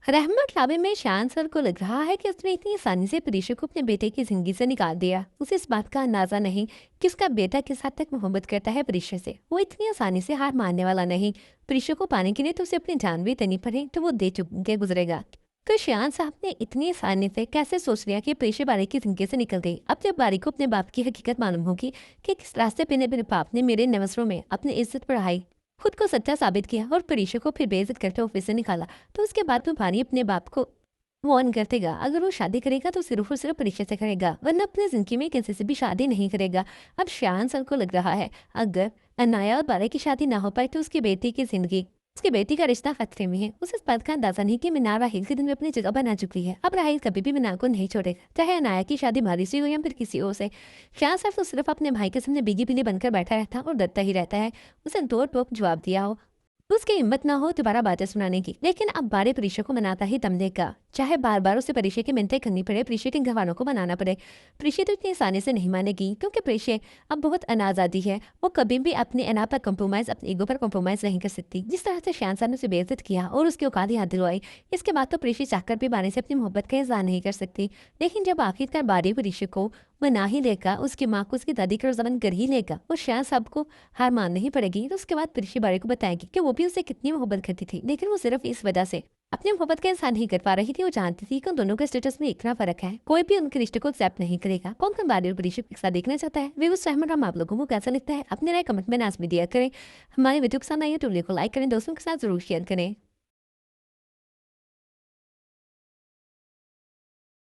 रहमत लाबे में शान सर को लग रहा है कि उसने इतनी आसानी से प्रीशा को अपने बेटे की जिंदगी से निकाल दिया। उसे इस बात का अंदाजा नहीं कि उसका बेटा किस हद तक मोहब्बत करता है प्रीशा से। वो इतनी आसानी से हार मानने वाला नहीं। प्रीशा को पाने के लिए तो उसे अपनी जान भी देनी पड़े, तो वो दे चुक के गुजरेगा। तो शान साहब ने इतनी आसानी से कैसे सोच लिया कि प्रीशा बारी की जिंदगी से निकल गई। अब जब बारी को अपने बाप की हकीकत मालूम होगी कि किस रास्ते पे मेरे बाप ने मेरे नवसरों में अपनी इज्जत बढ़ाई, खुद को सच्चा साबित किया और प्रीशा को फिर बेइज्जत करके ऑफिस से निकाला, तो उसके बाद में भानी अपने बाप को वार्न करतेगा। अगर वो शादी करेगा तो सिर्फ और सिर्फ परीक्षा से करेगा, वरना अपनी जिंदगी में किसी से भी शादी नहीं करेगा। अब शान सर को लग रहा है अगर अनाया और बारा की शादी ना हो पाए तो उसकी बेटी की जिंदगी, उसकी बेटी का रिश्ता खतरे में है। उसे इस बात का अंदाजा नहीं कि मीनार राहिल के दिन में अपनी जगह बना चुकी है। अब राहिल कभी भी मीनार को नहीं छोड़ेगा, चाहे अनाया की शादी भारी से हो या फिर किसी और से। शान सर तो सिर्फ अपने भाई के सामने बीगी पीली बनकर बैठा रहता और डरता ही रहता है। उसे दो टोक जवाब दिया हो, उसकी हिम्मत ना हो दोबारा बातें सुनाने की। लेकिन अब बारे परीक्षा को मनाता ही दम देगा, चाहे बार बार उसे परीक्षा की मिन्नतें करनी पड़े, परीक्षा के घर वालों को मनाना पड़े। परीक्षा तो इतनी आसानी से नहीं मानेगी, क्योंकि परीक्षा अब बहुत अनाजादी है। वो कभी भी अपने अना पर कॉम्प्रोमाइज, अपने ईगो पर कॉम्प्रोमाइज नहीं कर सकती। जिस तरह से शान सर ने उसे बेइज्जत किया और उसकी औकात याद दिलवाई, इसके बाद तो परीक्षा चाहकर भी बारे से अपनी मोहब्बत का इजहार नहीं कर सकती। लेकिन जब आखिरकार बारे परीक्षा को मना ही लेगा, उसकी माँ को उसकी दादी का जमन कर ही लेगा और शान साहब को हार माननी ही पड़ेगी, तो उसके बाद परीक्षा बारे को बताएगी कि वो भी उसे कितनी मोहब्बत करती थी, लेकिन वो सिर्फ इस वजह से अपनी मोहब्बत का इंसान नहीं कर पा रही थी। वो जानती थी कि उन दोनों के स्टेटस में इतना फर्क है, कोई भी उनके रिश्ते को एक्सेप्ट नहीं करेगा। कौन कौन बारी और परीक्षा एक साथ देखना चाहता है, वे उस सहमत हम आप लोगों को कैसा लगता है, अपने राय कमेंट में नाज में दिया करें। हमारे वीडियो पसंद आई है तो वीडियो को लाइक करें, दोस्तों के साथ जरूर शेयर करें।